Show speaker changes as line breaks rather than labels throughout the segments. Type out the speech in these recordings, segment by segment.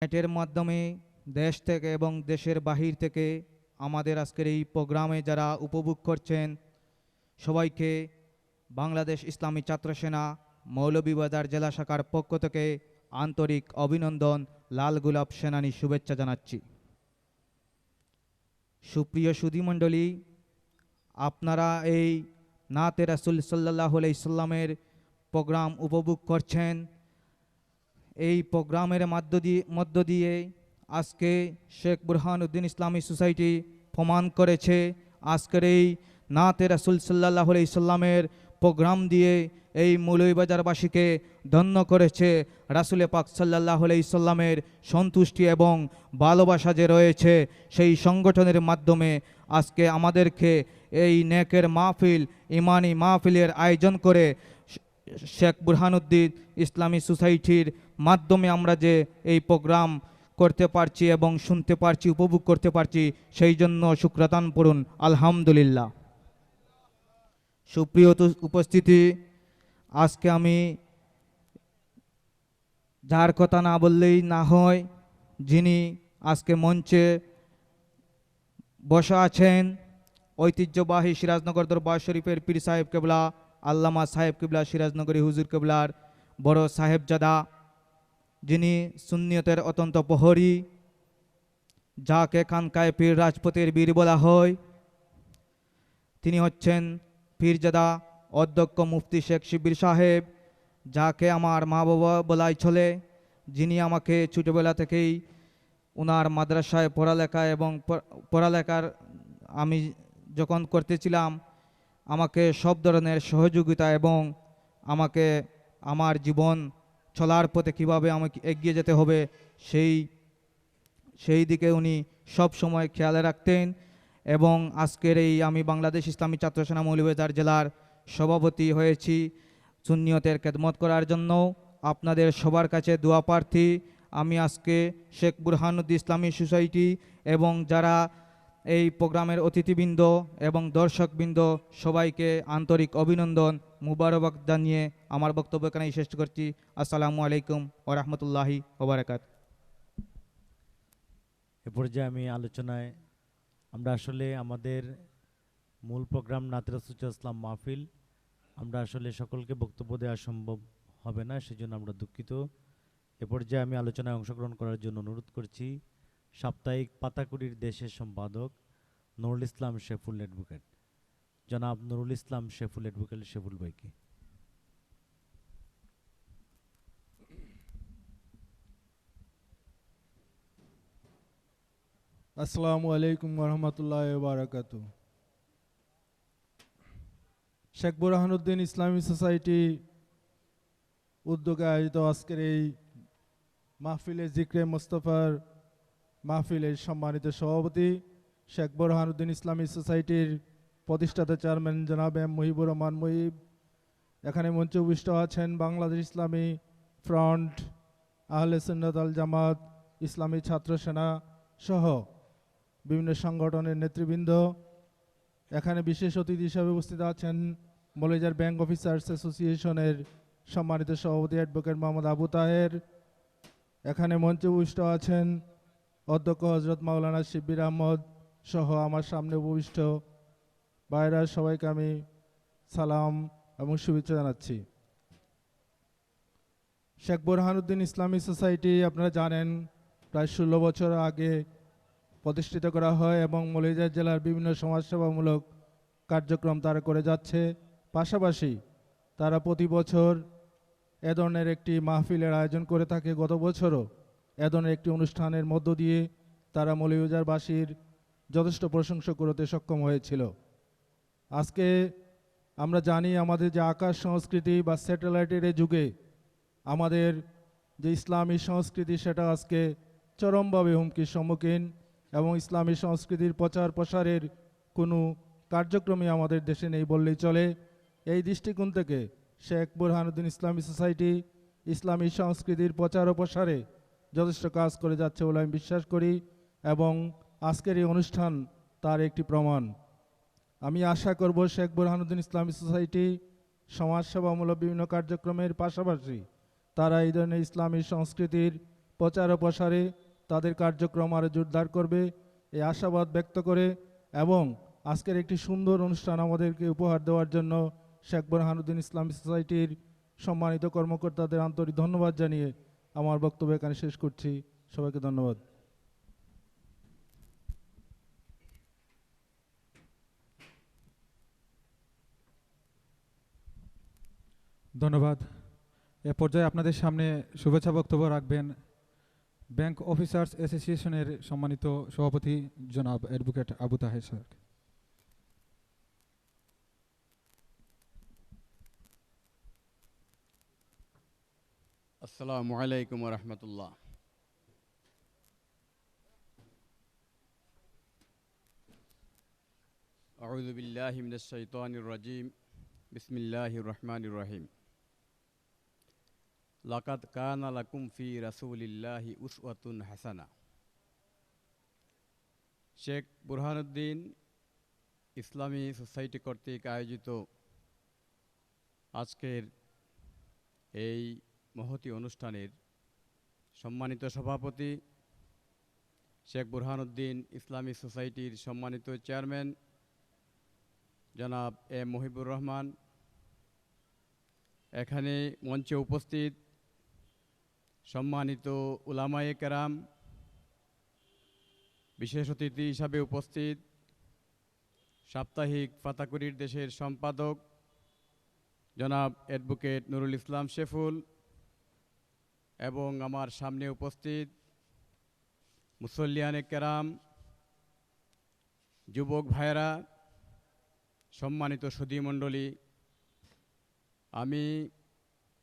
নেটের মাধ্যমে দেশ থেকে এবং দেশের বাহির থেকে আমাদের আজকের এই প্রোগ্রামে যারা উপভোগ করছেন সবাইকে বাংলাদেশ ইসলামী ছাত্র সেনা মৌলভীবাজার জেলা শাখার পক্ষ থেকে আন্তরিক অভিনন্দন, লাল গোলাপ সেনানী শুভেচ্ছা জানাচ্ছি। সুপ্রিয় সুধীমণ্ডলী, আপনারা এই নাতে রাসূল সাল্লাল্লাহু আলাইহি সাল্লামের প্রোগ্রাম উপভোগ করছেন। এই প্রোগ্রামের মধ্য দিয়ে আজকে শেখ বুরহানুদ্দিন ইসলামী সোসাইটি প্রমাণ করেছে আজকের এই নাতে রাসূল সাল্লাল্লাহু আলাইহি সাল্লামের প্রোগ্রাম দিয়ে এই মৌলভীবাজারবাসীকে ধন্য করেছে। রাসূলে পাক সাল্লাল্লাহু আলাইহি সাল্লামের সন্তুষ্টি এবং ভালোবাসা যে রয়েছে সেই সংগঠনের মাধ্যমে আজকে আমাদেরকে এই নেকের মাহফিল, ইমানি মাহফিলের আয়োজন করে শেখ বুরহানুদ্দিন ইসলামী সোসাইটির মাধ্যমে আমরা যে এই প্রোগ্রাম করতে পারছি এবং শুনতে পারছি, উপভোগ করতে পারছি, সেই জন্য শুকরাতান পড়ুন আলহামদুলিল্লাহ। সুপ্রিয় উপস্থিতি, আজকে আমি যার কথা না বললেই না হয়, যিনি আজকে মঞ্চে বসা আছেন ঐতিহ্যবাহী সিরাজনগর দরবার শরীফের পীর সাহেব কেবলা আল্লামা সাহেব কেবলা সিরাজনগরী হুজুর কেবলার বড় সাহেবজাদা, যিনি সুন্নিয়তের অত্যন্ত প্রহরী, যাকে খানকায় পীর রাজপথের বীর বলা হয়। তিনি হচ্ছেন পীরজাদা অধ্যক্ষ মুফতি শেখ শিবির সাহেব, যাকে আমার মা বাবা বলাই চলে, যিনি আমাকে ছোটোবেলা থেকেই ওনার মাদ্রাসায় পড়ালেখা এবং পড়ালেখার আমি যখন করতেছিলাম আমাকে সব ধরনের সহযোগিতা এবং আমাকে আমার জীবন চলার পথে কীভাবে আমাকে এগিয়ে যেতে হবে সেই দিকে উনি সব সময় খেয়াল রাখতেন। এবং আজকের এই আমি বাংলাদেশ ইসলামী ছাত্র সেনা মৌলভীবাজার জেলার সভাপতি হয়েছি সুন্নিয়তের খেদমত করার জন্য। আপনাদের সবার কাছে দোয়া প্রার্থী। আমি আজকে শেখ বুরহানুদ্দিন ইসলামী সোসাইটি এবং যারা এই প্রোগ্রামের অতিথিবৃন্দ এবং দর্শকবৃন্দ সবাইকে আন্তরিক অভিনন্দন মুবারক জানিয়ে আমার বক্তব্য এখানেই শেষ করছি। আসসালামু আলাইকুম ওয়া রাহমাতুল্লাহি ওয়া বারাকাতুহু।
এ পর্যায়ে আমি আলোচনায় আমরা আসলে আমাদের মূল প্রোগ্রাম নাতে রাসূল ইসলাম মাহফিল, আমরা আসলে সকলকে বক্তব্য দেওয়া সম্ভব হবে না, সেজন্য আমরা দুঃখিত। এ পর্যায়ে আমি আলোচনায় অংশগ্রহণ করার জন্য অনুরোধ করছি সাপ্তাহিক পাতাকুড়ির দেশের সম্পাদক নুরুল ইসলাম শেফুল অ্যাডভোকেট, জনাব নুরুল ইসলাম শেফুল অ্যাডভোকেট শেফুল ভাইকে।
আসসালামু আলাইকুম ওরহমতুল্লাহ বারাকাতু। শেখ বুরহানুদ্দিন ইসলামী সোসাইটি উদ্যোগে আয়োজিত আজকের এই মাহফিলে জিক্রে মোস্তফার মাহফিলের সম্মানিত সভাপতি শেখ বুরহানুদ্দিন ইসলামী সোসাইটির প্রতিষ্ঠাতা চেয়ারম্যান জনাব এম মুহিবুর রহমান মুহিব, এখানে মঞ্চে উপবিষ্ট আছেন বাংলাদেশ ইসলামী ফ্রন্ট, আহলে সুন্নাত আল জামাত, ইসলামী ছাত্র সেনা সহ বিভিন্ন সংগঠনের নেতৃবৃন্দ। এখানে বিশেষ অতিথি হিসাবে উপস্থিত আছেন মৌলভীবাজার ব্যাংক অফিসার্স অ্যাসোসিয়েশনের সম্মানিত সভাপতি অ্যাডভোকেট মোহাম্মদ আবু তাহের। এখানে মঞ্চে উপবিষ্ট আছেন অধ্যক্ষ হজরত মাওলানা শিব্বির আহমদ সহ আমার সামনে উপবিষ্ট ভাইরা, সবাইকে আমি সালাম এবং শুভেচ্ছা জানাচ্ছি। শেখ বুরহানুদ্দিন ইসলামী সোসাইটি আপনারা জানেন প্রায় 16 বছর আগে প্রতিষ্ঠিত করা হয় এবং মৌলভীবাজার জেলার বিভিন্ন সমাজসেবামূলক কার্যক্রম তারা করে যাচ্ছে। পাশাপাশি তারা প্রতি বছর এ ধরনের একটি মাহফিলের আয়োজন করে থাকে। গত বছরও এ ধরনের একটি অনুষ্ঠানের মধ্য দিয়ে তারা মৌলভীবাজারবাসীর যথেষ্ট প্রশংসা করতে সক্ষম হয়েছিল। আজকে আমরা জানি আমাদের যে আকাশ সংস্কৃতি বা স্যাটেলাইটের যুগে আমাদের যে ইসলামী সংস্কৃতি সেটা আজকে চরমভাবে হুমকির সম্মুখীন এবং ইসলামী সংস্কৃতির প্রচার প্রসারের কোনো কার্যক্রমই আমাদের দেশে নেই বললেই চলে। এই দৃষ্টিকোণ থেকে শেখ বুরহানুদ্দিন ইসলামী সোসাইটি ইসলামী সংস্কৃতির প্রচার ও প্রসারে যথেষ্ট কাজ করে যাচ্ছে বলে আমি বিশ্বাস করি এবং আজকের এই অনুষ্ঠান তার একটি প্রমাণ। আমি আশা করব শেখ বুরহানুদ্দিন ইসলামী সোসাইটি সমাজসেবামূলক বিভিন্ন কার্যক্রমের পাশাপাশি তারা এই ধরনের ইসলামী সংস্কৃতির প্রচার ও প্রসারে তাদের কার্যক্রম আরও জোরদার করবে এই আশাবাদ ব্যক্ত করে এবং আজকের একটি সুন্দর অনুষ্ঠান আমাদেরকে উপহার দেওয়ার জন্য শেখ বুরহানুদ্দিন ইসলামী সোসাইটির সম্মানিত কর্মকর্তাদের আন্তরিক ধন্যবাদ জানিয়ে আমার বক্তব্য এখানে শেষ করছি। সবাইকে ধন্যবাদ।
ধন্যবাদ। এ পর্যায়ে আপনাদের সামনে শুভেচ্ছা বক্তব্য রাখবেন ব্যাংক অফিসার্স অ্যাসোসিয়েশনের সম্মানিত সভাপতি জনাব অ্যাডভোকেট আবু তাহের স্যার।
আসসালামু আলাইকুম ওয়া রাহমাতুল্লাহ। আউযু বিল্লাহি মিনাশ শাইতানির রাজীম। বিসমিল্লাহির রহমানির রহিম। লাকাদ কানা লাকুম ফি রাসূলিল্লাহি উসওয়াতুন হাসানা। শেখ বুরহানুদ্দিন ইসলামী সোসাইটি কর্তৃক আয়োজিত আজকের এই মহতী অনুষ্ঠানের সম্মানিত সভাপতি শেখ বুরহানুদ্দিন ইসলামী সোসাইটির সম্মানিত চেয়ারম্যান জনাব এম মহিবুর রহমান, এখানে মঞ্চে উপস্থিত সম্মানিত উলামায়ে কেরাম, বিশেষ অতিথি হিসাবে উপস্থিত সাপ্তাহিক ফাতাকুরির দেশের সম্পাদক জনাব অ্যাডভোকেট নুরুল ইসলাম শেফুল এবং আমার সামনে উপস্থিত মুসল্লিয়ানে কেরাম, যুবক ভাইয়েরা, সম্মানিত সুধীমণ্ডলী, আমি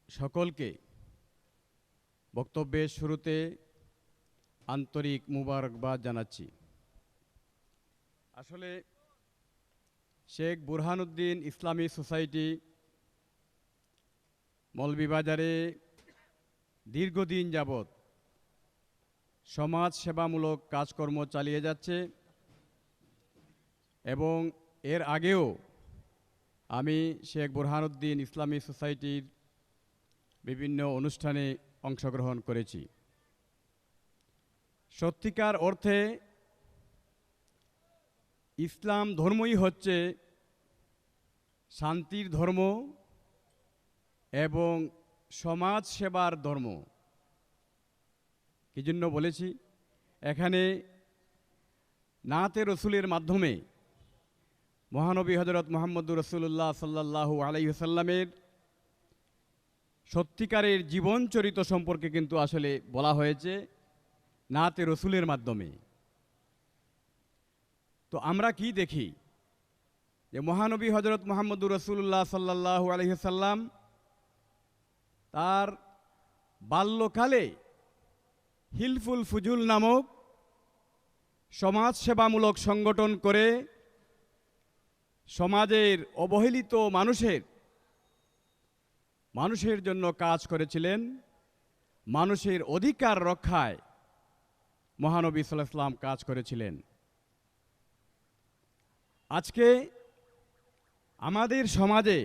সকলকে বক্তব্যের শুরুতে আন্তরিক মুবারকবাদ জানাচ্ছি। আসলে শেখ বুরহানুদ্দিন ইসলামী সোসাইটি মৌলভীবাজারে দীর্ঘদিন যাবৎ সমাজ সেবামূলক কাজকর্ম চালিয়ে যাচ্ছে এবং এর আগেও আমি শেখ বুরহানুদ্দিন ইসলামী সোসাইটির বিভিন্ন অনুষ্ঠানে অংশগ্রহণ করেছি। সত্যিকার অর্থে ইসলাম ধর্মই হচ্ছে শান্তির ধর্ম এবং সমাজ সেবার ধর্ম। কি জন্য বলেছি? এখানে নাতে রসুলের মাধ্যমে মহানবী হজরত মুহাম্মদুর রাসূলুল্লাহ সাল্লাল্লাহু আলাইহি ওয়াসাল্লামের সত্যিকারের জীবন চরিত্র সম্পর্কে কিন্তু আসলে বলা হয়েছে নাতে রসুলের মাধ্যমে। তো আমরা কি দেখি যে মহানবী হজরত মুহাম্মদুর রাসূলুল্লাহ সাল্লাল্লাহু আলাইহি ওয়াসাল্লাম তার বাল্যকালে হিলফুল ফুজুল নামক সমাজ সেবামূলক সংগঠন করে সমাজের অবহেলিত মানুষের জন্য কাজ করেছিলেন। মানুষের অধিকার রক্ষায় মহানবী সাল্লাল্লাহু আলাইহি ওয়াসাল্লাম কাজ করেছিলেন। আজকে আমাদের সমাজে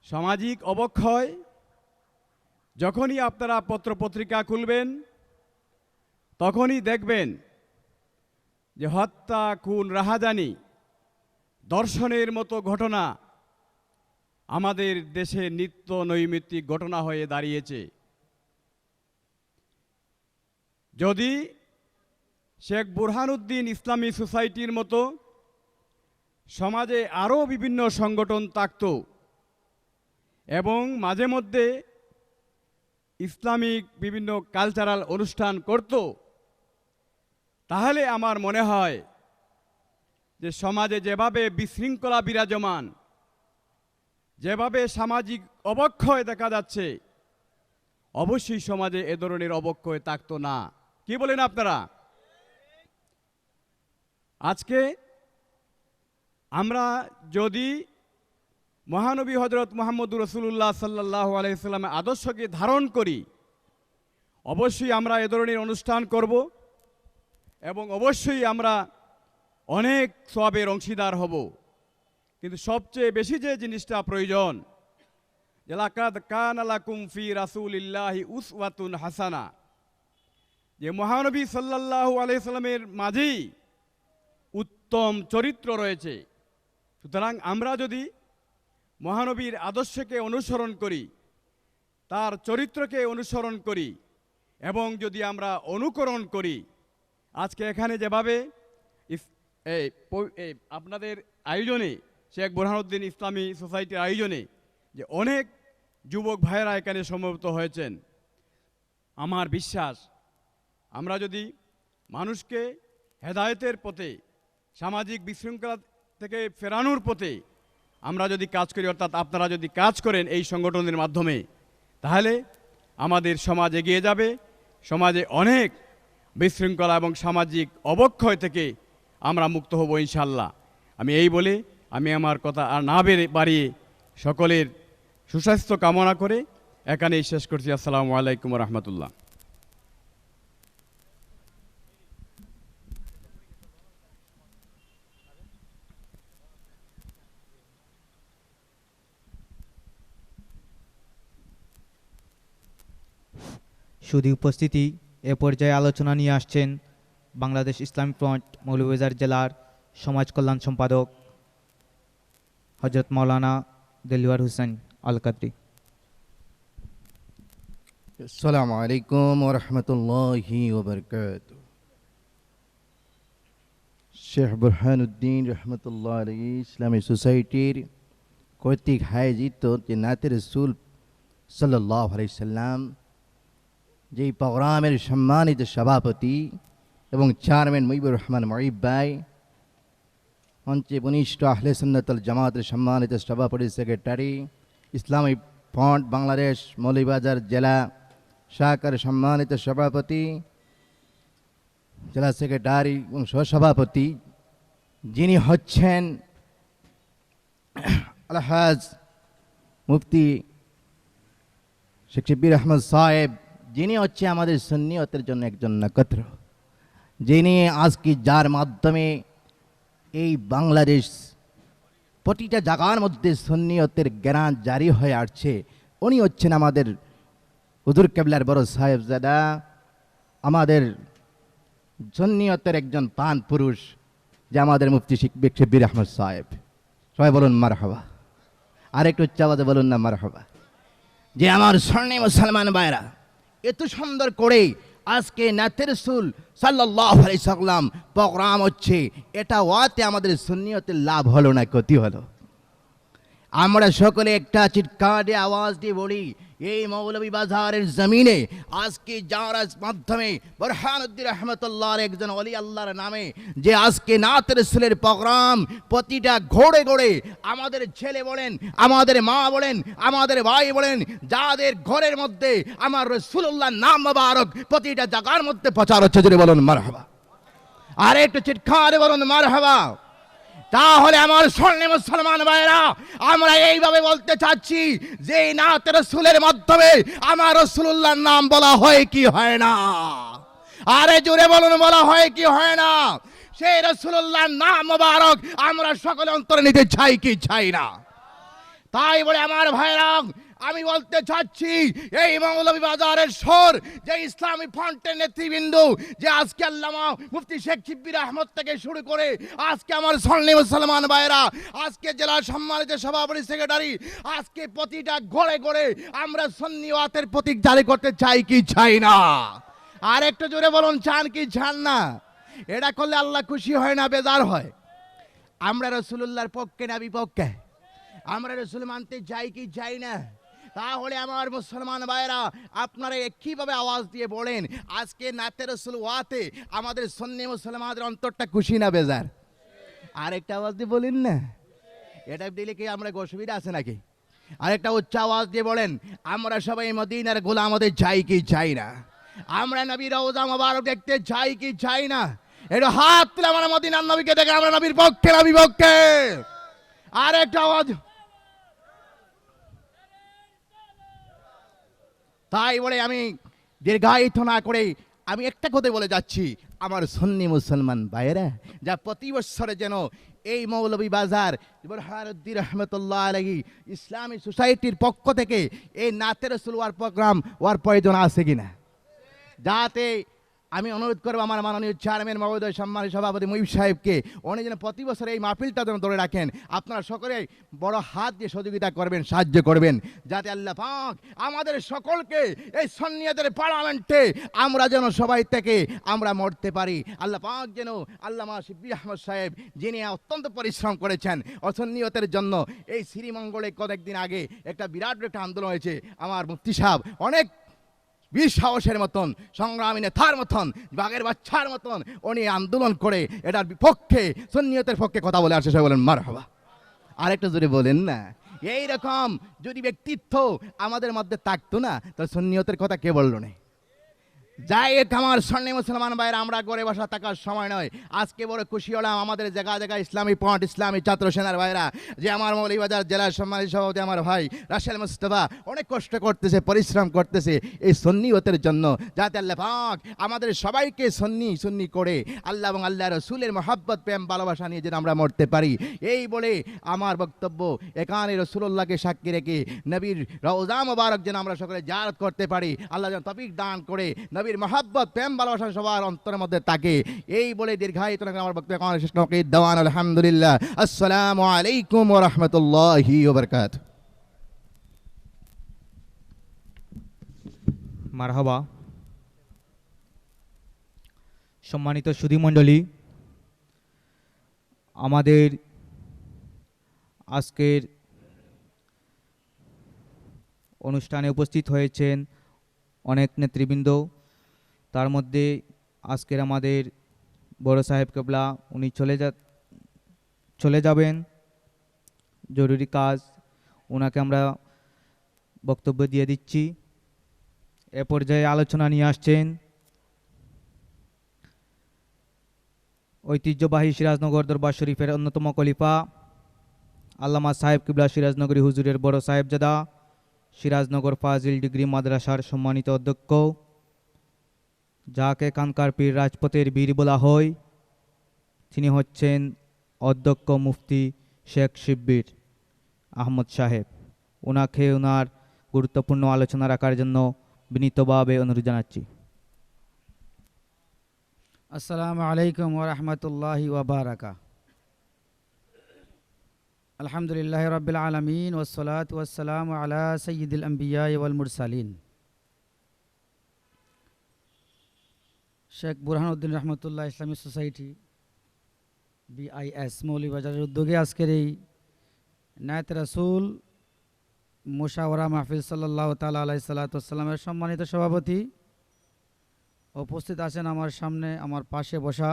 সামাজিক অবক্ষয়, যখনই আপনারা পত্রপত্রিকা খুলবেন তখনই দেখবেন যে হত্যা, খুন, রাহাজানি, ধর্ষণের মতো ঘটনা আমাদের দেশে নিত্য নৈমিত্তিক ঘটনা হয়ে দাঁড়িয়েছে। যদি শেখ বুরহানুদ্দিন ইসলামী সোসাইটির মতো সমাজে আরও বিভিন্ন সংগঠন থাকত এবং মাঝে মধ্যে ইসলামিক বিভিন্ন কালচারাল অনুষ্ঠান করত, তাহলে আমার মনে হয় যে সমাজে যেভাবে বিশৃঙ্খলা বিরাজমান, যেভাবে সামাজিক অবক্ষয় দেখা যাচ্ছে, অবশ্যই সমাজে এ ধরনের অবক্ষয় থাকতো না। কি বলেন আপনারা? আজকে আমরা যদি মহানবী হজরত মুহাম্মদুর রাসূলুল্লাহ সাল্লাল্লাহু আলাইহি ওয়াসাল্লামের আদর্শকে ধারণ করি, অবশ্যই আমরা এ ধরনের অনুষ্ঠান করব এবং অবশ্যই আমরা অনেক সওয়াবের অংশীদার হব। কিন্তু সবচেয়ে বেশি যে জিনিসটা প্রয়োজন, যে লাকাদ কানা লাকুম ফি রাসূলিল্লাহি উসওয়াতুন হাসানা, যে মহানবী সাল্লাল্লাহু আলাইহি সাল্লামের মাঝেই উত্তম চরিত্র রয়েছে। সুতরাং আমরা যদি মহানবীর আদর্শকে অনুসরণ করি, তার চরিত্রকে অনুসরণ করি এবং যদি আমরা অনুকরণ করি, আজকে এখানে যেভাবে আপনাদের আয়োজনে শেখ বুরহানুদ্দিন ইসলামী সোসাইটির আয়োজনে যে অনেক যুবক ভাইয়েরা এখানে সমবেত হয়েছেন, আমার বিশ্বাস আমরা যদি মানুষকে হেদায়েতের পথে, সামাজিক বিশৃঙ্খলা থেকে ফেরানোর পথে আমরা যদি কাজ করি, অর্থাৎ আপনারা যদি কাজ করেন এই সংগঠনের মাধ্যমে, তাহলে আমাদের সমাজ এগিয়ে যাবে। সমাজে অনেক বিশৃঙ্খলা এবং সামাজিক অবক্ষয় থেকে আমরা মুক্ত হব ইনশাল্লাহ। আমি এই বলে আমি আমার কথা আর না বাড়িয়ে সকলের সুস্বাস্থ্য কামনা করে এখানেই শেষ করছি। আসসালামু আলাইকুম রহমতুল্লাহ।
শুধু উপস্থিতি, এ পর্যায়ে আলোচনা নিয়ে আসছেন বাংলাদেশ ইসলামী ফ্রন্ট মৌলভীবাজার জেলার সমাজ কল্যাণ সম্পাদক হজরত মাওলানা দেলওয়ার হোসেন আল কাদরি।
আসসালামু আলাইকুম ওয়া রাহমাতুল্লাহি ওয়া বারাকাতুহু। শেখ বুরহানুদ্দিন রহমতুল্লাহ আলাইহি ইসলামী সোসাইটির কর্তৃক আয়োজিত যে নাতে রাসূল সাল্লাল্লাহু আলাইহি সাল্লাম, যেই প্রোগ্রামের সম্মানিত সভাপতি এবং চেয়ারম্যান মুজিবুর রহমান মুঈব ভাই, মঞ্চে বনিষ্ঠ আহলে সুন্নাত ওয়াল জামাতের সম্মানিত সভাপতি সেক্রেটারি, ইসলামী ফ্রন্ট বাংলাদেশ মৌলভীবাজার জেলা শাখার সম্মানিত সভাপতি, জেলা সেক্রেটারি এবং সহসভাপতি, যিনি হচ্ছেন আলহাজ মুফতি শেখ শিব্বির আহমদ সাহেব, যিনি হচ্ছে আমাদের সুন্নিয়তের জন্য একজন নক্ষত্র, যিনি আজকে যার মাধ্যমে এই বাংলাদেশ প্রতিটা জায়গার মধ্যে সুন্নিয়তের জ্ঞান জারি হয়ে আসছে, উনি হচ্ছেন আমাদের হুজুর কেবলার বড় সাহেবজাদা, আমাদের সুন্নিয়তের একজন পান পুরুষ, যে আমাদের মুফতি শেখ শিব্বির আহমদ সাহেব। সবাই বলুন মারহাবা, আর একটু উচ্চ আওয়াজে বলুন না মারহাবা। যে আমার স্বর্ণে মুসলমান ভাইরা, এত সুন্দর করে আজকে নাতে রাসূল সাল্লাল্লাহু আলাইহি সাল্লাম প্রোগ্রাম হচ্ছে, এটা ওয়াতে আমাদের সুন্নিয়তের লাভ হলো না ক্ষতি হলো? আমরা সকলে একটা চিৎকার দিয়ে আওয়াজ দিয়ে বলি, এই মৌলভীবাজারের জমিনে আজকে যার মাধ্যমে বুরহানুদ্দিন রহমতুল্লাহর একজন ওলি আল্লাহর নামে যে আজকে নাতে রাসূলের প্রোগ্রাম প্রতিটা ঘোড়ে ঘোড়ে আমাদের ছেলে বলেন, আমাদের মা বলেন, আমাদের ভাই বলেন, যাদের ঘরের মধ্যে আমার রাসূলুল্লাহর নাম মোবারক প্রতিটা জায়গার মধ্যে প্রচার হচ্ছে, যদি বলুন মারহাবা, আর একটু চিৎকার বলুন মারহাবা। তাহলে আমার স্বর্ণে মুসলমান ভাইরা, আমরা এইভাবে বলতে চাচ্ছি যে নাতে রাসূলের মাধ্যমে আমার রাসূলুল্লাহর নাম বলা হয় কি হয় না? আরে জোরে বলুন, বলা হয় কি হয় না? সেই রাসূলুল্লাহর নাম মোবারক আমরা সকলে অন্তরে নিতে চাই কি চাই না? তাই বলে আমার ভাইরা, আমি বলতে চাচ্ছি এই মৌলভীবাজারের স্বর যে ইসলামী ফ্রন্টের নেতৃবৃন্দ, যে আজকে আল্লামা মুফতি শেখ শিব্বির আহমদ থেকে শুরু করে আজকে আমার সুন্নি মুসলমান ভাইরা, আজকে জেলা সম্মানিত সভাপতি সেক্রেটারি, আজকে প্রতিটা ঘরে ঘরে আমরা সুন্নিয়াতের প্রতীক জারি করতে চাই কি চাই না? আর একটু জোরে বলুন, চান কি চান না? এটা করলে আল্লাহ খুশি হয় না বেজার হয়? আমরা রাসূলুল্লাহর পক্ষে না বিপক্ষে? আমরা রাসূল মানতে চাই কি চাই না? তাহলে আমার মুসলমান ভাইরা, আপনারা কিভাবে আওয়াজ দিয়ে বলেন আজকে নাতে রাসূল ওয়াতে আমাদের সুন্নি মুসলমানদের অন্তরটা খুশি না বেজার? আরেকটা আওয়াজ দিয়ে বলেন না, এটা দিলে কি আমরা অসুবিধা আছে নাকি? আরেকটা উচ্চ আওয়াজ দিয়ে বলেন, আমরা সবাই মদিনার গোলাম হতে চাই কি চাই না? আমরা নবীর রওজা মোবারক দেখতে চাই কি চাই না? একটু হাত তুলে আমরা মদিনার নবীকে দেখে আমরা নবীর পক্ষে না বিপক্ষে? আরেকটা আওয়াজ। তাই বলে আমি দীর্ঘায়িত না করে আমি একটা কথা বলে যাচ্ছি, আমার সুন্নি মুসলমান ভাইয়েরা, যা প্রতি বছরে যেন এই মৌলভী বাজার বুরহানুদ্দিন রহমতুল্লাহ আলাইহি ইসলামী সোসাইটির পক্ষ থেকে এই নাতে রাসূল ওয়ার প্রোগ্রাম ওয়ার প্রয়োজন আছে কিনা, যাতে আমি অনুরোধ করবো আমার মাননীয় চেয়ারম্যান মহোদয়, সম্মানিত সভাপতি মুহিব সাহেবকে, উনি যেন প্রতি বছর এই মাহফিলটা যেন ধরে রাখেন। আপনারা সকলে বড় হাত দিয়ে সহযোগিতা করবেন, সাহায্য করবেন, যাতে আল্লাহ পাক আমাদের সকলকে এই সুন্নিয়তের পার্লামেন্টে আমরা যেন সবাই থেকে আমরা মরতে পারি। আল্লাহ পাক যেন আল্লামা শিবলি আহমদ সাহেব, যিনি অত্যন্ত পরিশ্রম করেছেন অসুন্নিয়তের জন্য, এই শ্রীমঙ্গলে কয়েকদিন আগে একটা বিরাট একটা আন্দোলন হয়েছে, আমার মুফতি সাহেব অনেক বীর সাহসের মতন, সংগ্রামী নেতার মতন, বাঘের বাচ্চার মতন উনি আন্দোলন করে এটার বিপক্ষে, সুন্নিয়তের পক্ষে কথা বলে আসে। সবাই বলেন মারহাবা। আরেকটা জোরে বলেন না। এইরকম যদি ব্যক্তিত্ব আমাদের মধ্যে থাকতো না, তো সুন্নিয়তের কথা কে বললো না? যাই হোক আমার সন্নি মুসলমান ভাইয়ের, আমরা ঘরে বসা থাকার সময় নয়। আজকে বড় খুশি হলাম আমাদের জায়গা জায়গায় ইসলামী পয়েন্ট, ইসলামী ছাত্র সেনার ভাইরা, যে আমার মৌলভীবাজার জেলার সম্মানিত সভাপতি আমার ভাই রাসেল মুস্তাফা অনেক কষ্ট করতেছে, পরিশ্রম করতেছে এই সুন্নিয়তের জন্য, যাতে আল্লাহ পাক আমাদের সবাইকে সুন্নি করে আল্লাহ এবং আল্লাহ রসুলের মহাব্বত, প্রেম, ভালোবাসা নিয়ে যেন আমরা মরতে পারি। এই বলে আমার বক্তব্য এখানে রসুল্লাহকে সাক্ষী রেখে নবীর রওজা মোবারক যেন আমরা সকলে জিয়ারত করতে পারি, আল্লাহ যেন তৌফিক দান করে, নবীর মহাব্বত, প্রেম, ভালোবাসা সবার অন্তরের মধ্যে থাকে। এই বলে দীর্ঘায়িত আমার বক্তব্য এখানে শেষ করছি। দাওয়ান আলহামদুলিল্লাহ। আসসালামু আলাইকুম ওয়া রাহমাতুল্লাহি ওয়া বারাকাতুহু।
মারহাবা। সম্মানিত সুধীমণ্ডলী, আমাদের আজকের অনুষ্ঠানে উপস্থিত হয়েছেন অনেক নেতৃবৃন্দ। তার মধ্যে আজকের আমাদের বড় সাহেব কেবলা, উনি চলে যাবেন জরুরি কাজ, ওনাকে আমরা বক্তব্য দিয়ে দিচ্ছি। এ পর্যায়ে আলোচনা নিয়ে আসছেন ঐতিহ্যবাহী সিরাজনগর দরবার শরীফের অন্যতম খলিফা আল্লামা সাহেব কিবলা সিরাজনগরী হুজুরের বড় সাহেবজাদা, সিরাজনগর ফাজিল ডিগ্রি মাদ্রাসার সম্মানিত অধ্যক্ষ, যাকে কানকার পীর রাজপথের বীর বলা হয়, তিনি হচ্ছেন অধ্যক্ষ মুফতি শেখ শিব্বির আহমদ সাহেব। ওনাকে ওনার গুরুত্বপূর্ণ আলোচনা রাখার জন্য বিনীতভাবে অনুরোধ জানাচ্ছি।
আসসালামু আলাইকুম ওয়া রাহমাতুল্লাহি ওয়া বারাকাতুহু। আলহামদুলিল্লাহি রাব্বিল আলামিন ওয়াসসালাতু ওয়াসসালামু আলা সাইয়্যিদিল আম্বিয়া ওয়াল মুরসালিন। শেখ বুরহানুদ্দিন রহমতুল্লাহ ইসলামী সোসাইটি BIS মৌলভীবাজারের উদ্যোগে আজকের এই নায়েত রাসূল মুশাওয়ারা মাহফিল সাল্লাল্লাহু তাআলা আলাইহি সাল্লাতু ওয়াসসালামের সম্মানিত সভাপতি, উপস্থিত আছেন আমার সামনে আমার পাশে বসা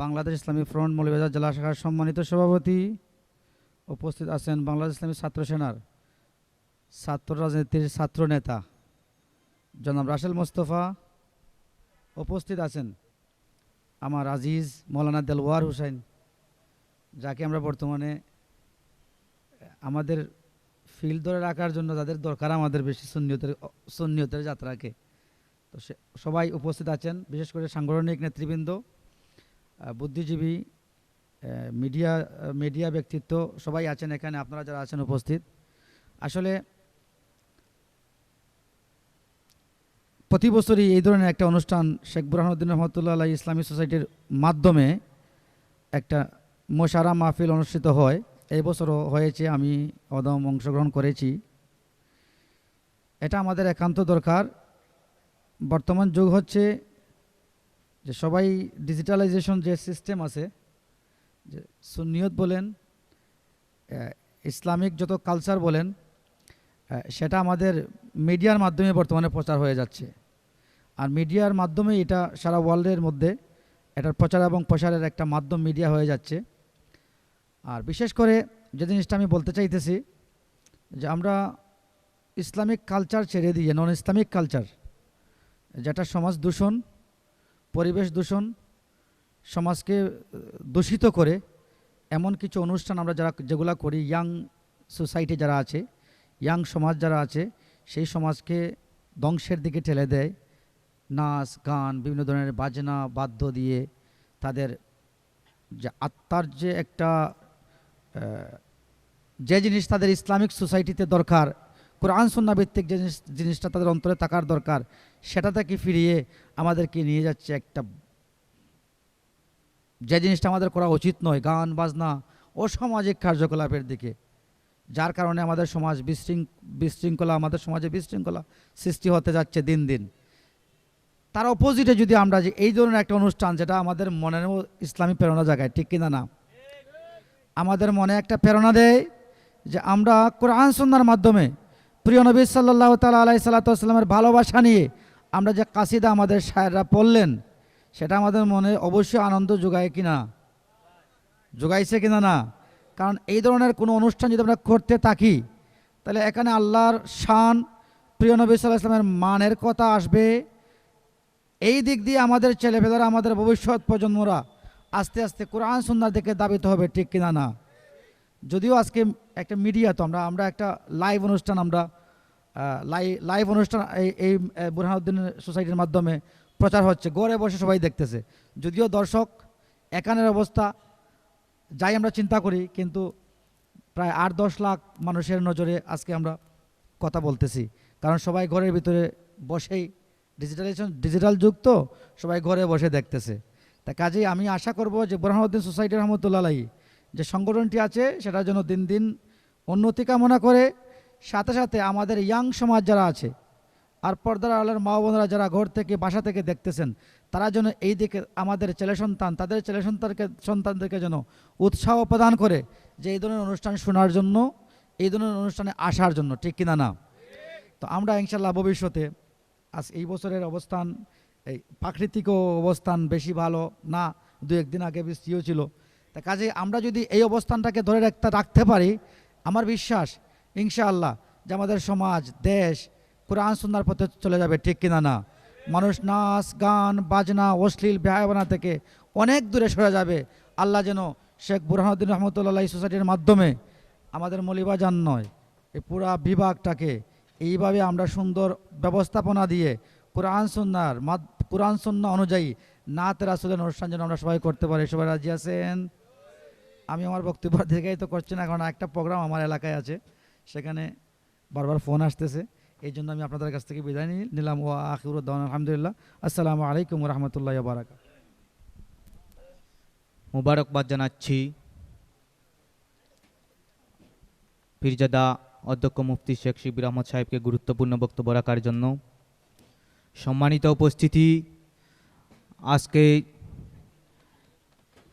বাংলাদেশ ইসলামী ফ্রন্ট মৌলভীবাজার জেলা শাখার সম্মানিত সভাপতি, উপস্থিত আছেন বাংলাদেশ ইসলামী ছাত্র সেনার ছাত্র রাজনীতির ছাত্র নেতা জনাব রাসেল মোস্তফা, উপস্থিত আছেন আমার আজিজ মৌলানা দেলওয়ার হুসাইন, যাকে আমরা বর্তমানে আমাদের ফিল্ড ধরে রাখার জন্য যাদের দরকার আমাদের বেশি সুন্নিয়তের যাত্রাকে, তো সবাই উপস্থিত আছেন। বিশেষ করে সাংগঠনিক নেতৃবৃন্দ, বুদ্ধিজীবী, মিডিয়া ব্যক্তিত্ব সবাই আছেন এখানে, আপনারা যারা আছেন উপস্থিত। আসলে প্রতি বছরই এই ধরনের একটা অনুষ্ঠান শেখ বুরহানুদ্দিন রহমতুল্লাহ আলাইহি ইসলামী সোসাইটির মাধ্যমে একটা মোশারা মাহফিল অনুষ্ঠিত হয়। এই বছরও হয়েছে, আমি অংশগ্রহণ করেছি। এটা আমাদের একান্ত দরকার। বর্তমান যুগ হচ্ছে যে সবাই ডিজিটালাইজেশন যে সিস্টেম আছে, যে সুন্নিয়ত বলেন, ইসলামিক যত কালচার বলেন, সেটা আমাদের মিডিয়ার মাধ্যমে বর্তমানে প্রচার হয়ে যাচ্ছে। আর মিডিয়ার মাধ্যমে এটা সারা ওয়ার্ল্ডের মধ্যে এটার প্রচার এবং প্রসারের একটা মাধ্যম মিডিয়া হয়ে যাচ্ছে। আর বিশেষ করে যে জিনিসটা আমি বলতে চাইতেছি, যে আমরা ইসলামিক কালচার ছেড়ে দিয়ে নন ইসলামিক কালচার, যেটা সমাজ দূষণ, পরিবেশ দূষণ, সমাজকে দূষিত করে এমন কিছু অনুষ্ঠান আমরা যেগুলা করি, ইয়াং সোসাইটি যারা আছে, ইয়াং সমাজ যারা আছে, সেই সমাজকে ধ্বংসের দিকে ঠেলে দেয়, নাচ গান বিভিন্ন ধরনের বাজনা বাদ্য দিয়ে তাদের যে আত্মার যে একটা যে জিনিস তাদের ইসলামিক সোসাইটিতে দরকার, কোরআন সুন্নাহ ভিত্তিক যে জিনিসটা তাদের অন্তরে থাকার দরকার, সেটা থেকে ফিরিয়ে আমাদেরকে নিয়ে যাচ্ছে একটা যে জিনিসটা আমাদের করা উচিত নয়, গান বাজনা অসামাজিক কার্যকলাপের দিকে, যার কারণে আমাদের সমাজ বিশৃঙ্খলা আমাদের সমাজে বিশৃঙ্খলা সৃষ্টি হতে যাচ্ছে দিন দিন। তার অপোজিটে যদি আমরা যে এই ধরনের একটা অনুষ্ঠান যেটা আমাদের মনের ইসলামী প্রেরণা জাগায়, ঠিক কিনা না, আমাদের মনে একটা প্রেরণা দেয় যে আমরা কোরআন সুন্নাহর মাধ্যমে প্রিয় নবী সাল্লাল্লাহু তাআলা আলাইহি সাল্লামের ভালোবাসা নিয়ে আমরা যে কাসিদা আমাদের শায়েররা পড়লেন, সেটা আমাদের মনে অবশ্যই আনন্দ যোগায় কিনা, যোগাইছে কিনা না। কারণ এই ধরনের কোনো অনুষ্ঠান যদি আমরা করতে থাকি, তাহলে এখানে আল্লাহর শান, প্রিয় নবী সাল্লাল্লাহু আলাইহি সাল্লামের মানের কথা আসবে। এই দিক দিয়ে আমাদের ছেলেপেলেরা, আমাদের ভবিষ্যৎ প্রজন্মরা আস্তে আস্তে কোরআন সুন্নাহর দিকে ধাবিত হবে, ঠিক কিনা না। যদিও আজকে একটা মিডিয়া, তো আমরা একটা লাইভ অনুষ্ঠান, আমরা লাইভ অনুষ্ঠান এই বুরহানুদ্দিন সোসাইটির মাধ্যমে প্রচার হচ্ছে, ঘরে বসে সবাই দেখতেছে। যদিও দর্শক এখানের অবস্থা যাই আমরা চিন্তা করি, কিন্তু প্রায় 8-10 লাখ মানুষের নজরে আজকে আমরা কথা বলতেছি, কারণ সবাই ঘরের ভিতরে বসেই, ডিজিটাল যুগ তো, সবাই ঘরে বসে দেখতেছে। তা কাজেই আমি আশা করব যে বুরহানুদ্দিন সোসাইটি রহমতুল্লাহ আলাইহি যে সংগঠনটি আছে, সেটার জন্য দিন দিন উন্নতি কামনা করে, সাথে সাথে আমাদের ইয়াং সমাজ যারা আছে আর পর্দার আলের মা বোনেরা যারা ঘর থেকে বাসা থেকে দেখতেছেন, তারা যেন এই দিকে আমাদের ছেলে সন্তান, তাদের ছেলে সন্তানদেরকে যেন উৎসাহ প্রদান করে যে এই ধরনের অনুষ্ঠান শোনার জন্য, এই ধরনের অনুষ্ঠানে আসার জন্য, ঠিক কিনা না। তো আমরা ইনশাল্লাহ ভবিষ্যতে, আজ এই বছরের অবস্থান, এই প্রাকৃতিক অবস্থান বেশি ভালো না, 2-1 দিন আগে বৃষ্টিও ছিল। তা কাজে আমরা যদি এই অবস্থানটাকে ধরে রাখতে পারি, আমার বিশ্বাস ইনশাআল্লাহ যে আমাদের সমাজ, দেশ কোরআন সুন্নাহর পথে চলে যাবে, ঠিক কিনা না। মানুষ নাচ গান বাজনা অশ্লীল বেহায়াপনা থেকে অনেক দূরে সরে যাবে। আল্লাহ যেন শেখ বুরহানুদ্দিন রহমতুল্লাহ সোসাইটির মাধ্যমে আমাদের মৌলভীবাজার নয়, এই পুরা বিভাগটাকে এইভাবে আমরা সুন্দর ব্যবস্থাপনা দিয়ে কোরআন সুন্নাহ অনুযায়ী নাতে রাসূলের অনুষ্ঠান যেন আমরা সবাই করতে পারি। সবাই রাজি আছেন? আমি আমার বক্তব্য দীর্ঘায়িত করছি না, কারণ একটা প্রোগ্রাম আমার এলাকায় আছে, সেখানে বারবার ফোন আসতেছে, এই জন্য আমি আপনাদের কাছ থেকে বিদায় নিলাম। ও আখিরু দাওয়ানা আলহামদুলিল্লাহ, আসসালামু আলাইকুম ওয়া রাহমাতুল্লাহি ওয়া বারাকাতুহু।
মুবারকবাদ জানাচ্ছি পীরজাদা অধ্যক্ষ মুফতি শেখ শিবির আহমদ সাহেবকে গুরুত্বপূর্ণ বক্তব্য রাখার জন্য। সম্মানিত উপস্থিতি, আজকে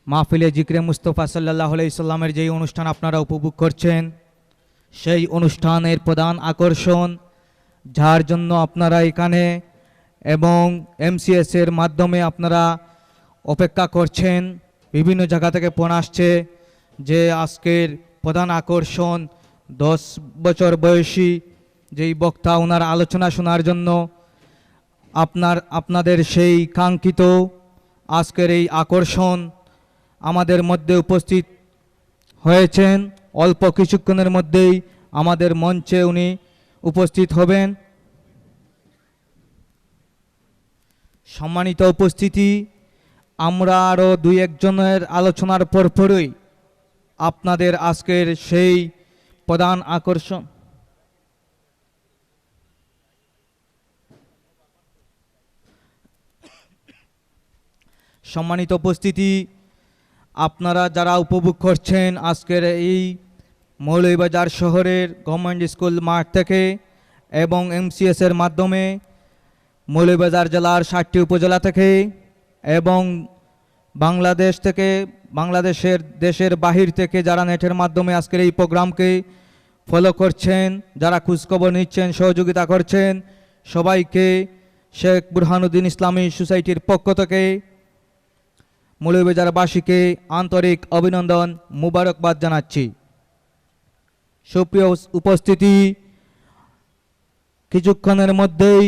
মাহফিলে জিক্রে মুস্তফা সাল্লাল্লাহু আলাইহি সাল্লামের যেই অনুষ্ঠান আপনারা উপভোগ করছেন, সেই অনুষ্ঠানের প্রধান আকর্ষণ, যার জন্য আপনারা এখানে এবং MCS এর মাধ্যমে আপনারা অপেক্ষা করছেন, বিভিন্ন জায়গা থেকে ফোন আসছে যে আজকের প্রধান আকর্ষণ 10 বছর বয়সী যেই বক্তা, ওনার আলোচনা শোনার জন্য আপনাদের সেই কাঙ্ক্ষিত আজকের এই আকর্ষণ আমাদের মধ্যে উপস্থিত হয়েছেন। অল্প কিছুক্ষণের মধ্যেই আমাদের মঞ্চে উনি উপস্থিত হবেন। সম্মানিত উপস্থিতি, আমরা আরও 2-1 জনের আলোচনার পরপরই আপনাদের আজকের সেই প্রধান আকর্ষণ, সম্মানিত উপস্থিতি, আপনারা যারা উপভোগ করছেন আজকের এই মৌলভীবাজার শহরের গভর্নমেন্ট স্কুল মাঠ থেকে এবং MCS এর মাধ্যমে মৌলভীবাজার জেলার 60টি উপজেলা থেকে এবং বাংলাদেশ থেকে, দেশের বাহির থেকে যারা নেটের মাধ্যমে আজকের এই প্রোগ্রামকে ফলো করছেন, যারা খোঁজখবর নিচ্ছেন, সহযোগিতা করছেন, সবাইকে শেখ বুরহানুদ্দিন ইসলামী সোসাইটির পক্ষ থেকে মৌলভীবাজারবাসীকে আন্তরিক অভিনন্দন, মুবারকবাদ জানাচ্ছি। সুপ্রিয় উপস্থিতি, কিছুক্ষণের মধ্যেই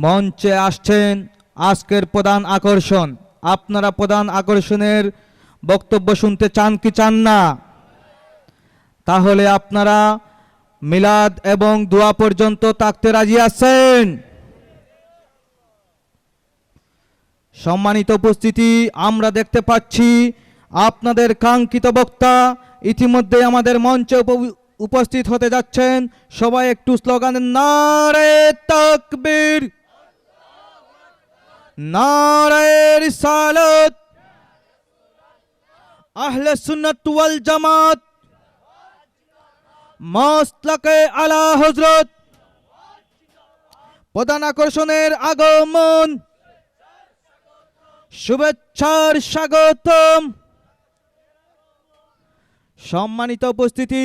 মঞ্চে আসছেন আজকের প্রধান আকর্ষণ। আপনারা প্রধান আকর্ষণের বক্তব্য শুনতে চান কি চান না? তাহলে আপনারা মিলাদ এবং দোয়া পর্যন্ত থাকতে রাজি আছেন? সম্মানিত উপস্থিতি, আমরা দেখতে পাচ্ছি আপনাদের কাঙ্ক্ষিত বক্তা ইতিমধ্যে আমাদের মঞ্চে উপস্থিত হতে যাচ্ছেন। সবাই একটু স্লোগান দেন, নারে তাকবীর, নারে রিসালাত, আহলে সুন্নাত ওয়াল জামাত, মাসলাকে আলা হযরত। প্রধান আকর্ষণের আগমন, শুভেচ্ছার স্বাগতম। সম্মানিত উপস্থিতি,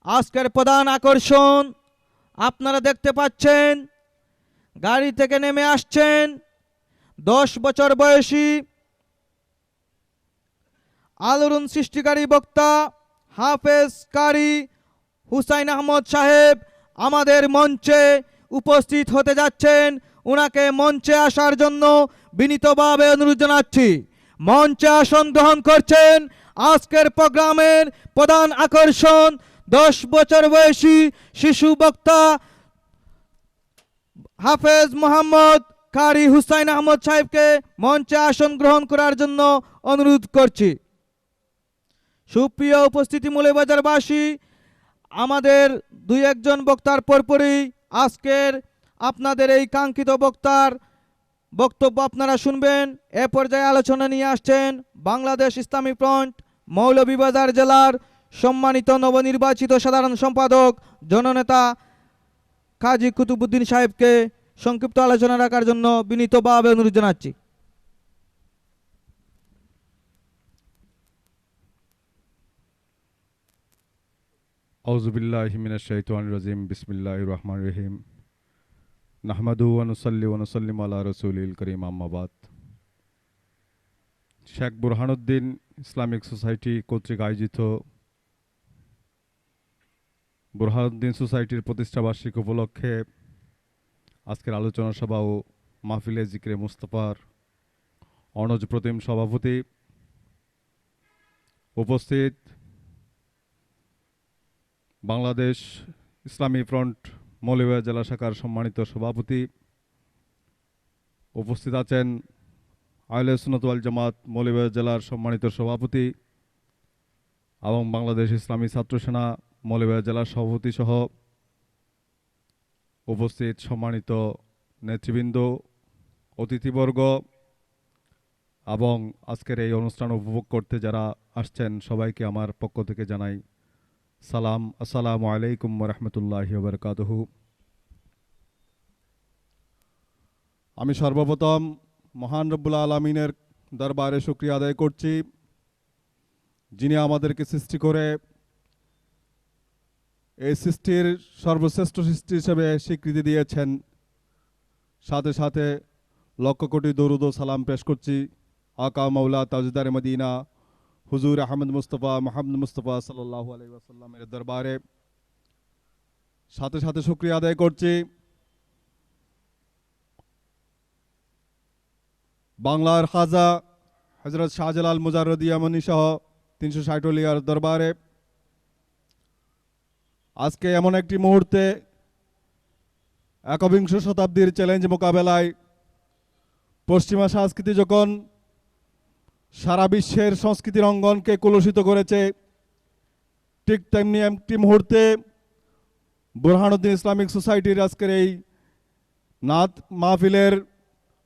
আজকের প্রধান আকর্ষণ আপনারা দেখতে পাচ্ছেন, গাড়ি থেকে নেমে আসছেন 10 বছর বয়সী আলোড়ন সৃষ্টিকারী বক্তা হাফেজ কারি হুসাইন আহমদ সাহেব আমাদের মঞ্চে উপস্থিত হতে যাচ্ছেন। ওনাকে মঞ্চে আসার জন্য বিনীতভাবে অনুরোধ জানাচ্ছি। মঞ্চে আসন গ্রহণ করছেন আজকের প্রোগ্রামের প্রধান আকর্ষণ 10 বছর বয়সী শিশু বক্তা হাফেজ মোহাম্মদ কারি হুসাইন আহমদ সাহেবকে মঞ্চে আসন গ্রহণ করার জন্য অনুরোধ করছি। সুপ্রিয় উপস্থিতি মৌলভীবাজারবাসী, আমাদের 2-1 বক্তার পরপরই আজকের আপনাদের এই কাঙ্ক্ষিত বক্তার বক্তব্য আপনারা শুনবেন। এ পর্যায়ে আলোচনা নিয়ে আসছেন বাংলাদেশ ইসলামী ফ্রন্ট মৌলভীবাজার জেলার সম্মানিত নবনির্বাচিত সাধারণ সম্পাদক জননেতা কাজী কুতুবুদ্দিন সাহেবকে সংক্ষিপ্ত আলোচনা রাখার জন্য বিনীতভাবে অনুরোধ জানাচ্ছি।
আউযুবিল্লাহি মিনাশ শাইতানির রাজিম, বিসমিল্লাহির রহমানির রহিম, নাহমাদু ওয়া নুসাল্লি ওয়া নুসাল্লিমু আলা রাসূলিল কারীম, আম্মা বাদ। শেখ বুরহানুদ্দিন ইসলামিক সোসাইটি কর্তৃক আয়োজিত বুরহানুদ্দিন সোসাইটির প্রতিষ্ঠাবার্ষিকী উপলক্ষে আজকের আলোচনা সভা ও মাহফিলে জিক্রে মুস্তাফার অনজ প্রতিম সভাপতি, উপস্থিত বাংলাদেশ ইসলামী ফ্রন্ট মৌলভীবাজার জেলা শাখার সম্মানিত সভাপতি, উপস্থিত আছেন আহলে সুন্নাত ওয়াল জামাত মৌলভীবাজার জেলার সম্মানিত সভাপতি এবং বাংলাদেশ ইসলামী ছাত্র সেনা মৌলভীবাজার জেলার সভাপতি সহ উপস্থিত সম্মানিত নেতৃবৃন্দ, অতিথিবর্গ এবং আজকের এই অনুষ্ঠান উপভোগ করতে যারা আসছেন সবাইকে আমার পক্ষ থেকে জানাই সালাম। আসসালামু আলাইকুম ওয়া রাহমাতুল্লাহি ওয়া বারাকাতুহু। আমি সর্বপ্রথম মহান রব্বুল আলামিনের দরবারে শুকরিয়া আদায় করছি, যিনি আমাদেরকে সৃষ্টি করে এই সৃষ্টির সর্বশ্রেষ্ঠ সৃষ্টি হিসেবে স্বীকৃতি দিয়েছেন। সাথে সাথে লক্ষ কোটি দরুদ ও সালাম পেশ করছি আকা মাওলা তাজদার মদিনা হুজুর আহমদ মুস্তফা মোহাম্মদ মুস্তফা সাল্লাল্লাহু আলাইহি ওয়াসাল্লামের দরবারে। সাথে সাথে শুকরিয়া আদায় করছি বাংলার খাজা হযরত শাহজালাল মুজাররদি আমনি সহ 360 ওলিয়ার দরবারে। আজকে এমন একটি মুহূর্তে একবিংশ শতাব্দীর চ্যালেঞ্জ মোকাবেলায় পশ্চিমা সংস্কৃতি যখন সারা বিশ্বের সংস্কৃতির অঙ্গনকে কলুষিত করেছে, ঠিক তেমনি একটি মুহূর্তে বুরহানুদ্দিন ইসলামিক সোসাইটির আজকের এই নাত মাহফিলের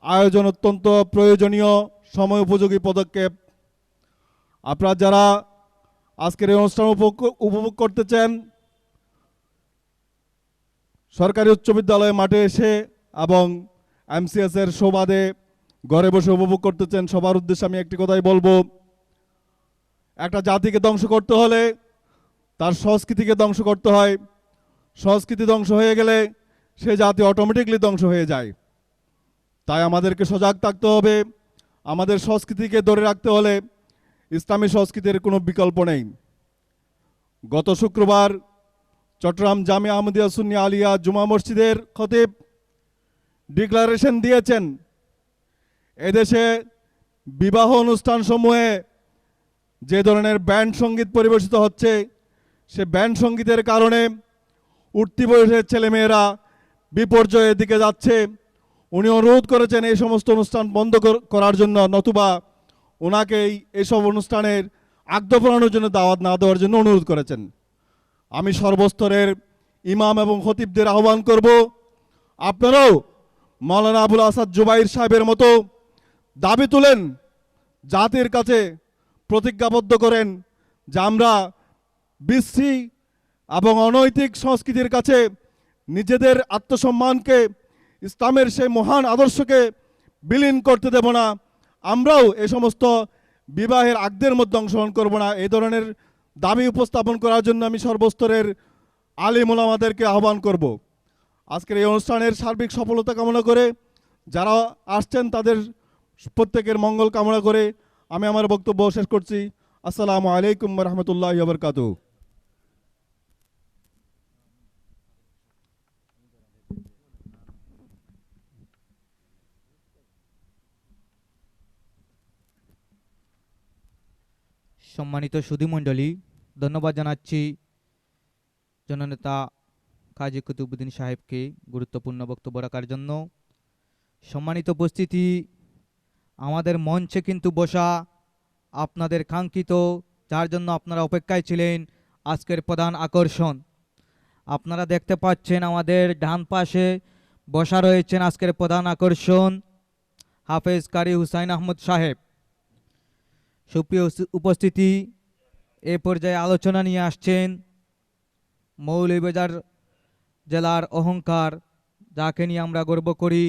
আয়োজন অত্যন্ত প্রয়োজনীয়, সময় উপযোগী পদক্ষেপ। আপনারা যারা আজকের এই অনুষ্ঠান উপভোগ করতে চান, সরকারি উচ্চ বিদ্যালয় মাঠে এসে এবং এমসিএস এর সুবাদে ঘরে বসে উপভোগ করতেছেন, সবার উদ্দেশ্যে আমি একটি কথাই বলবো, একটা জাতিকে ধ্বংস করতে হলে তার সংস্কৃতিকে ধ্বংস করতে হয়। সংস্কৃতি ধ্বংস হয়ে গেলে সে জাতি অটোমেটিকলি ধ্বংস হয়ে যায়। তাই আমাদেরকে সজাগ থাকতে হবে। আমাদের সংস্কৃতিকে ধরে রাখতে হলে ইসলামী সংস্কৃতির কোনো বিকল্প নেই। গত শুক্রবার চট্টগ্রাম জামিয়া আহমদিয়া সুন্নি আলিয়া জুমা মসজিদের খতিব ডিক্লারেশন দিয়েছেন, এদেশে বিবাহ অনুষ্ঠান সমূহে যে ধরনের ব্যান্ড সঙ্গীত পরিবেশিত হচ্ছে, সে ব্যান্ড সঙ্গীতের কারণে উঠতি বয়সের ছেলেমেয়েরা বিপর্যয়ের দিকে যাচ্ছে। উনি অনুরোধ করেছেন এই সমস্ত অনুষ্ঠান বন্ধ করার জন্য, নতুবা ওনাকে এইসব অনুষ্ঠানের আগ্রহ ফলানোর জন্য দাওয়াত না দেওয়ার জন্য অনুরোধ করেছেন। আমি সর্বস্তরের ইমাম এবং খতিবদের আহ্বান করব, আপনারাও মাওলানা আবুল আসাদ জুবাইর সাহেবের মতো দাবি তুলেন, জাতির কাছে প্রতিজ্ঞাবদ্ধ করেন যে আমরা বিশ্রী এবং অনৈতিক সংস্কৃতির কাছে নিজেদের আত্মসম্মানকে, ইসলামের সেই মহান আদর্শকে বিলীন করতে দেব না। আমরাও এই সমস্ত বিবাহের আগদের মধ্যে অংশগ্রহণ করব না। এই ধরনের দাবি উপস্থাপন করার জন্য আমি সর্বস্তরের আলিম ওলামাদেরকে আহ্বান করব। আজকের এই অনুষ্ঠানের সার্বিক সফলতা কামনা করে, যারা আসছেন তাদের প্রত্যেকের মঙ্গল কামনা করে আমি আমার বক্তব্য শেষ করছি। আসসালামু আলাইকুম ওয়া রাহমাতুল্লাহি ওয়া বারাকাতুহু।
সম্মানিত সুধীমণ্ডলী, ধন্যবাদ জানাচ্ছি জননেতা কাজী কুতুবুদ্দিন সাহেবকে গুরুত্বপূর্ণ বক্তব্য রাখার জন্য। সম্মানিত উপস্থিতি, আমাদের মঞ্চে কিন্তু বসা আপনাদের কাঙ্ক্ষিত, যার জন্য আপনারা অপেক্ষায় ছিলেন, আজকের প্রধান আকর্ষণ। আপনারা দেখতে পাচ্ছেন আমাদের ডান পাশে বসা রয়েছেন আজকের প্রধান আকর্ষণ হাফেজ কারি হুসাইন আহমদ সাহেব। সুপ্রিয় উপস্থিতি, এ পর্যায়ে আলোচনা নিয়ে আসছেন মৌলভীবাজার জেলার অহংকার, যাকে নিয়ে আমরা গর্ব করি,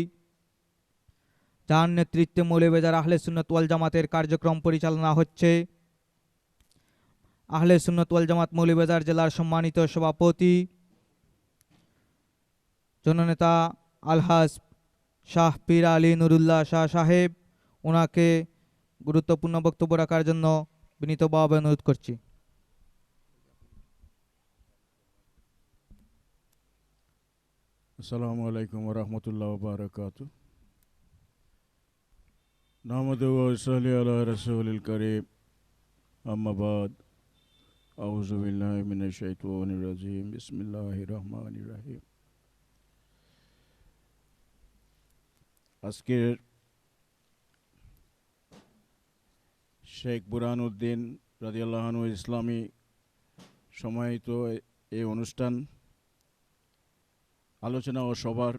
যার নেতৃত্বে মৌলভীবাজার আহলে সুন্নাত ওয়াল জামাতের কার্যক্রম পরিচালনা হচ্ছে। আহলে সুন্নাত ওয়াল জামাত মৌলভীবাজার জেলার সম্মানিত সভাপতি জননেতা আলহাজ শাহ পীর আলী নুরুল্লাহ শাহ সাহেব, ওনাকে গুরুত্বপূর্ণ বক্তব্য রাখার জন্য বিনীতভাবে অনুরোধ করছি।
আসসালামু আলাইকুম ওয়া রাহমাতুল্লাহি ওয়া বারাকাতুহু। নাহমাদুহু ওয়া নুসাল্লি আলা রাসূলিল কারীম, আম্মা বাদ। আউযু বিল্লাহি মিনাশ শাইতানির রাজীম। বিসমিল্লাহির রহমানির রহিম। আজকের শেখ বুরহানুদ্দিন রাদিয়াল্লাহু আনহু ইসলামী সমাহিত এই অনুষ্ঠান আলোচনা ও সভার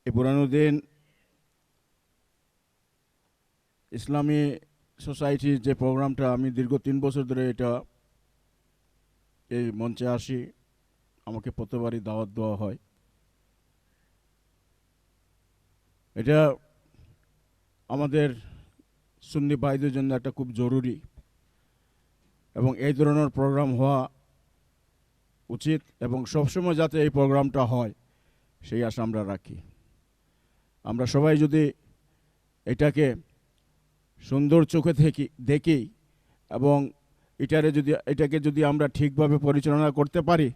এই বুরহানুদ্দিন ইসলামী সোসাইটির যে প্রোগ্রামটা, আমি দীর্ঘ 3 বছর ধরে এই মঞ্চে আসি, আমাকে প্রতিবারই দাওয়াত দেওয়া হয়। এটা আমাদের সুন্নি ভাইদের জন্য একটা খুব জরুরি এবং এই ধরনের প্রোগ্রাম হওয়া উচিত, এবং সবসময় যাতে এই প্রোগ্রামটা হয় সেই আশা আমরা রাখি। আমরা সবাই যদি এটাকে সুন্দর চোখে দেখি এবং এটাকে যদি আমরা ঠিকভাবে পরিচালনা করতে পারি,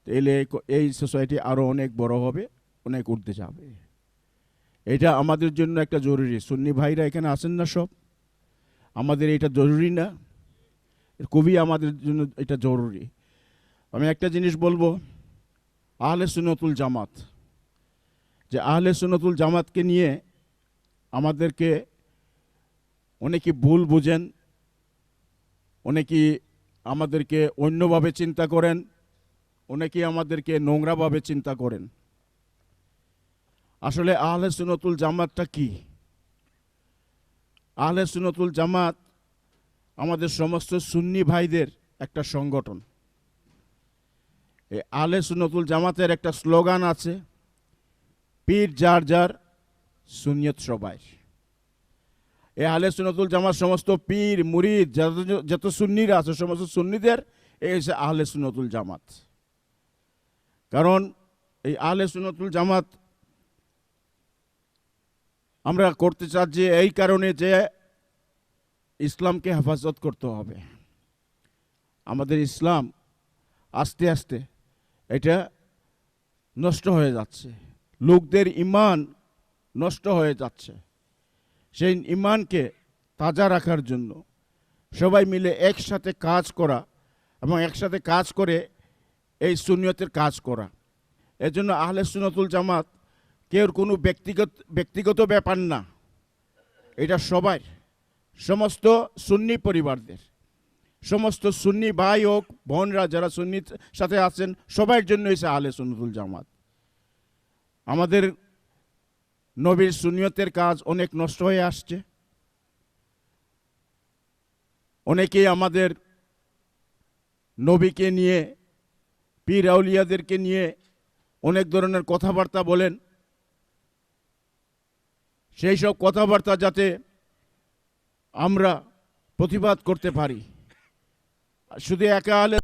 তাহলে এই সোসাইটি আরও অনেক বড় হবে, অনেক উঠতে যাবে। এটা আমাদের জন্য একটা জরুরি। সুন্নি ভাইরা এখানে আসেন না সব, আমাদের এটা জরুরি না? খুবই আমাদের জন্য এটা জরুরি। আমি একটা জিনিস বলবো, আহলে সুন্নতুল জামাত, যে আহলে সুন্নতুল জামাতকে নিয়ে আমাদেরকে অনেকে ভুল বুঝেন, অনেকেই আমাদেরকে অন্যভাবে চিন্তা করেন, অনেকেই আমাদেরকে নোংরাভাবে চিন্তা করেন। আসলে আহলে সুন্নতুল জামাতটা কি? আহলে সুন্নতুল জামাত আমাদের সমস্ত সুন্নি ভাইদের একটা সংগঠন। এই আহলে সুন্নতুল জামাতের একটা স্লোগান আছে, পীর যার যার, সুন্নিয়ত সবাই। এই আহলে সুন্নতুল জামাত সমস্ত পীর মুরিদ যত সুন্নিরা আছে, সমস্ত সুন্নিদের এই হচ্ছে আহলে সুন্নতুল জামাত। কারণ এই আহলে সুন্নতুল জামাত আমরা করতে চাচ্ছি এই কারণে যে ইসলামকে হেফাজত করতে হবে। আমাদের ইসলাম আস্তে আস্তে এটা নষ্ট হয়ে যাচ্ছে, লোকদের ঈমান নষ্ট হয়ে যাচ্ছে। সেই ঈমানকে তাজা রাখার জন্য সবাই মিলে একসাথে কাজ করা এবং একসাথে কাজ করে এই সুন্নিয়তের কাজ করা। এজন্য আহলে সুন্নতুল জামাত কেউ কোনো ব্যক্তিগত ব্যাপার না, এটা সবার, সমস্ত সুন্নি পরিবারদের, সমস্ত সুন্নি ভাই ও বোনরা যারা সুন্নির সাথে আছেন সবার জন্য হয়েছে আহলে সুন্নাতুল জামাত। আমাদের নবীর সুন্নিয়তের কাজ অনেক নষ্ট হয়ে আসছে। অনেকেই আমাদের নবীকে নিয়ে, পীর আউলিয়াদেরকে নিয়ে অনেক ধরনের কথাবার্তা বলেন। সেই সব কথাবার্তা যাতে আমরা প্রতিবাদ করতে পারি, শুধু একা আহলে